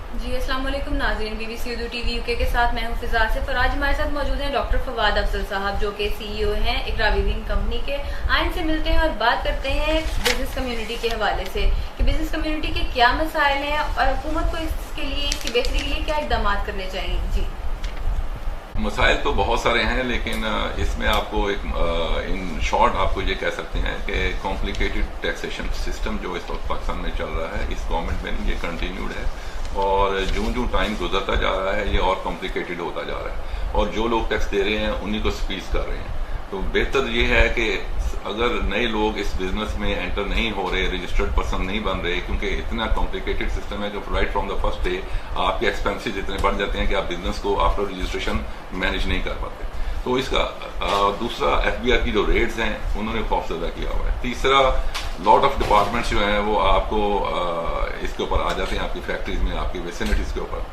जी अस्सलाम वालेकुम नाज़रीन, BBC उर्दू टीवी यूके के साथ मैं हूं फिजा आसिफ और आज हमारे साथ मौजूद हैं डॉक्टर फवाद अफजल साहब जो कि CEO हैं इकरा वीविंग कंपनी के। आइन से मिलते हैं और बात करते हैं बिजनेस कम्युनिटी के हवाले से कि बिजनेस कम्युनिटी के क्या मसाइल हैं और हुकूमत को इसके लिए, इसकी बेहतरी के लिए क्या इकदाम करने चाहिए। जी मसाइल तो बहुत सारे हैं, लेकिन इसमें आपको इन शॉर्ट आपको ये कह सकते हैं कि कॉम्प्लिकेटेड टैक्सेशन सिस्टम जो इस वक्त पाकिस्तान में चल रहा है, इस गवर्नमेंट में ये कंटिन्यूड है और जूं जूं टाइम गुजरता जा रहा है ये और कॉम्प्लिकेटेड होता जा रहा है और जो लोग टैक्स दे रहे हैं उन्हीं को स्क्वीज कर रहे हैं। तो बेहतर ये है कि अगर नए लोग इस बिजनेस में एंटर नहीं हो रहे, रजिस्टर्ड पर्सन नहीं बन रहे, क्योंकि इतना कॉम्प्लिकेटेड सिस्टम है कि right from the first day आपके एक्सपेंसेस इतने बढ़ जाते हैं कि आप बिजनेस को आफ्टर रजिस्ट्रेशन मैनेज नहीं कर पाते। तो इसका दूसरा FBI की जो रेट्स हैं उन्होंने खौफजदा किया हुआ है। तीसरा लॉट ऑफ डिपार्टमेंट्स जो हैं वो आपको इसके ऊपर आ जाते हैं, आपकी फैक्ट्रीज में, आपकी वेसिनिटीज के ऊपर।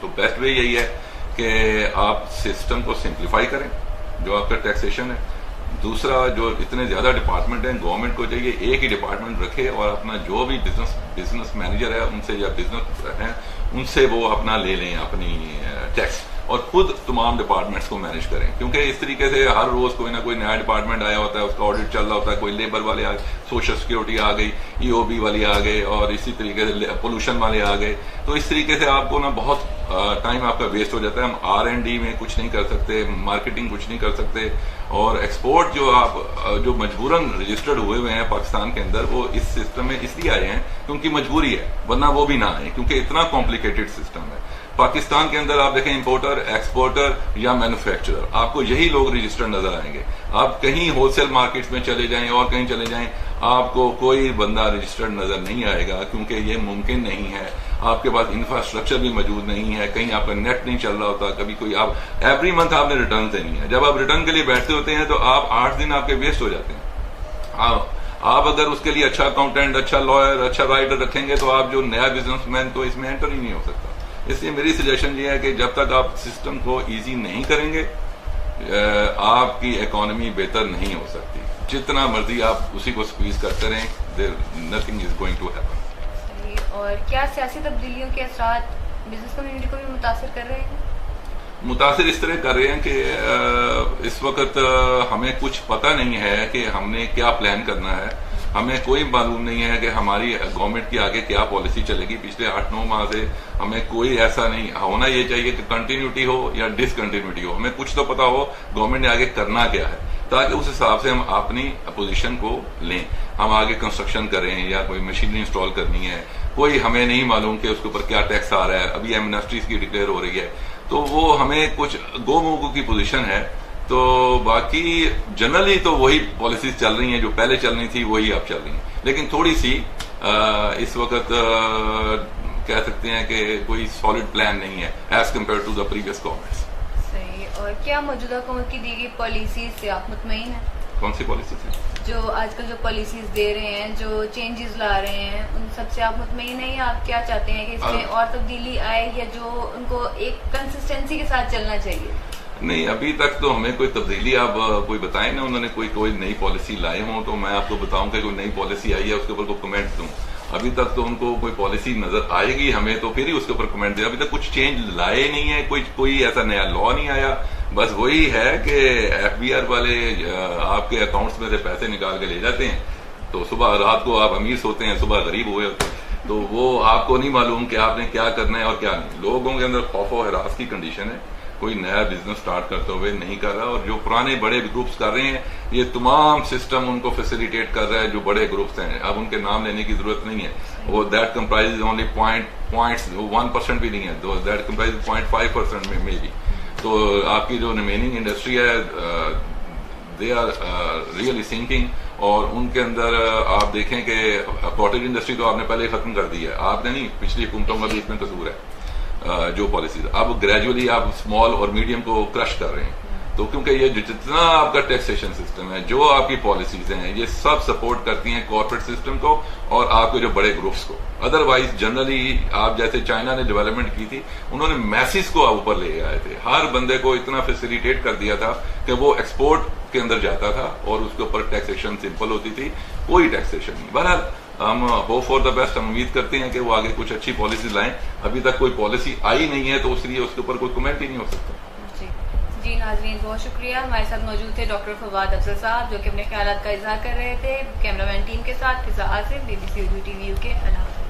तो बेस्ट वे यही है कि आप सिस्टम को सिंप्लीफाई करें जो आपका टैक्सेशन है। दूसरा, जो इतने ज्यादा डिपार्टमेंट हैं, गवर्नमेंट को चाहिए एक ही डिपार्टमेंट रखे और अपना जो भी बिजनेस मैनेजर है उनसे या बिजनेस है उनसे वो अपना ले लें अपनी टैक्स और खुद तमाम डिपार्टमेंट्स को मैनेज करें, क्योंकि इस तरीके से हर रोज कोई ना कोई नया डिपार्टमेंट आया होता है, उसका ऑडिट चल रहा होता है, कोई लेबर वाले आ गए, सोशल सिक्योरिटी आ गई, EOB वाले आ गए और इसी तरीके से पोल्यूशन वाले आ गए। तो इस तरीके से आपको ना बहुत टाइम आपका वेस्ट हो जाता है। हम R&D में कुछ नहीं कर सकते, मार्केटिंग कुछ नहीं कर सकते और एक्सपोर्ट जो मजबूरन रजिस्टर्ड हुए हुए हैं पाकिस्तान के अंदर वो इस सिस्टम में इसलिए आए हैं क्योंकि मजबूरी है, वरना वो भी ना आए क्योंकि इतना कॉम्प्लिकेटेड सिस्टम है। पाकिस्तान के अंदर आप देखें इंपोर्टर, एक्सपोर्टर या मैन्युफैक्चरर, आपको यही लोग रजिस्टर्ड नजर आएंगे। आप कहीं होलसेल मार्केट्स में चले जाएं और कहीं चले जाएं, आपको कोई बंदा रजिस्टर्ड नजर नहीं आएगा क्योंकि ये मुमकिन नहीं है। आपके पास इंफ्रास्ट्रक्चर भी मौजूद नहीं है, कहीं आपका नेट नहीं चल रहा होता, कभी कोई आप एवरी मंथ आपने रिटर्न देनी है। जब आप रिटर्न के लिए बैठते होते हैं तो आप 8 दिन आपके वेस्ट हो जाते हैं। आप अगर उसके लिए अच्छा अकाउंटेंट, अच्छा लॉयर, अच्छा राइटर रखेंगे तो आप जो नया बिजनेसमैन तो इसमें एंटर ही नहीं हो सकता। इसलिए मेरी सजेशन ये है कि जब तक आप सिस्टम को इजी नहीं करेंगे आपकी इकोनॉमी बेहतर नहीं हो सकती। जितना मर्जी आप उसी को स्क्वीज करते रहें, nothing is going to happen. और क्या सियासी तब्दीलियों के असरात बिजनेस कम्युनिटी को भी मुतासिर कर रहे हैं? मुतासिर इस तरह कर रहे हैं कि इस वक्त हमें कुछ पता नहीं है कि हमने क्या प्लान करना है। हमें कोई मालूम नहीं है कि हमारी गवर्नमेंट की आगे क्या पॉलिसी चलेगी। पिछले 8-9 माह से हमें कोई ऐसा नहीं होना ये चाहिए कि कंटिन्यूटी हो या डिसकंटिन्यूटी हो। हमें कुछ तो पता हो गवर्नमेंट ने आगे करना क्या है, ताकि उस हिसाब से हम अपनी पोजीशन को लें। हम आगे कंस्ट्रक्शन करें या कोई मशीनरी इंस्टॉल करनी है, कोई हमें नहीं मालूम कि उसके ऊपर क्या टैक्स आ रहा है। अभी एमनेस्टीज की डिक्लेयर हो रही है तो वो हमें कुछ गोमोगो की पोजीशन है। तो बाकी जनरली तो वही पॉलिसीज चल रही हैं जो पहले चल रही थी, वही अब चल रही हैं, लेकिन थोड़ी सी इस वक्त कह सकते हैं कि कोई सॉलिड प्लान नहीं है as compared to the previous governments. सही। और क्या मौजूदा हुकूमत की दी गई पॉलिसीज से आप मुतमईन हैं? कौन सी पॉलिसीज है? जो आजकल जो पॉलिसीज दे रहे हैं, जो चेंजेस ला रहे हैं, उन सब से आप मुतमईन हैं या आप क्या चाहते हैं कि इसमें और तब्दीली आए या जो उनको एक कंसिस्टेंसी के साथ चलना चाहिए? नहीं, अभी तक तो हमें कोई तब्दीली आप कोई बताएं ना, उन्होंने कोई नई पॉलिसी लाए हों तो मैं आपको बताऊं कि कोई नई पॉलिसी आई है उसके ऊपर कोई कमेंट दूं। अभी तक तो उनको कोई पॉलिसी नजर आएगी हमें तो फिर ही उसके ऊपर कमेंट दे। अभी तक कुछ चेंज लाए नहीं है, कोई ऐसा नया लॉ नहीं आया। बस वही है कि FBR वाले आपके अकाउंट्स में से पैसे निकाल के ले जाते हैं, तो सुबह रात को आप अमीर सोते हैं, सुबह गरीब हुए होते हैं। तो वो आपको नहीं मालूम कि आपने क्या करना है और क्या नहीं। लोगों के अंदर खौफ और हरास की कंडीशन है, कोई नया बिजनेस स्टार्ट करते हुए नहीं कर रहा। और जो पुराने बड़े ग्रुप्स कर रहे हैं ये तमाम सिस्टम उनको फैसिलिटेट कर रहा है। जो बड़े ग्रुप्स हैं, अब उनके नाम लेने की जरूरत नहीं है, वो दैट कंप्राइज ओनली 1% भी नहीं है, दैट कंप्राइज 0.5% में भी। तो आपकी जो रिमेनिंग इंडस्ट्री है दे आर रियली सिंकिंग। और उनके अंदर आप देखें कि कॉटेज इंडस्ट्री तो आपने पहले खत्म कर दी है, आपने नहीं, पिछली हुकूमतों का भी इसमें कसूर है। जो पॉलिसीज अब ग्रेजुअली आप स्मॉल और मीडियम को क्रश कर रहे हैं। तो क्योंकि ये जितना आपका टैक्सेशन सिस्टम है, जो आपकी पॉलिसीज हैं, ये सब सपोर्ट करती हैं कॉर्पोरेट सिस्टम को और आपके जो बड़े ग्रुप्स को। अदरवाइज जनरली आप जैसे चाइना ने डेवलपमेंट की थी, उन्होंने मैसिस को ऊपर ले आए थे, हर बंदे को इतना फैसिलिटेट कर दिया था कि वो एक्सपोर्ट के अंदर जाता था और उसके ऊपर टैक्सेशन सिंपल होती थी, कोई टैक्सेशन नहीं। बहरहाल हम होप फॉर द बेस्ट, हम उम्मीद करते हैं कि वो आगे कुछ अच्छी पॉलिसी लाएं। अभी तक कोई पॉलिसी आई नहीं है तो इसलिए उसके ऊपर कोई कमेंट ही नहीं हो सकता। जी नाजरीन, बहुत शुक्रिया। हमारे साथ मौजूद थे डॉक्टर फवाद अफजल साहब, जो कि अपने ख्यालात का इजहार कर रहे थे। कैमरामैन टीम के साथ फिजा Asif, BBC Urdu TV UK। अल्लाह हाफ़िज़।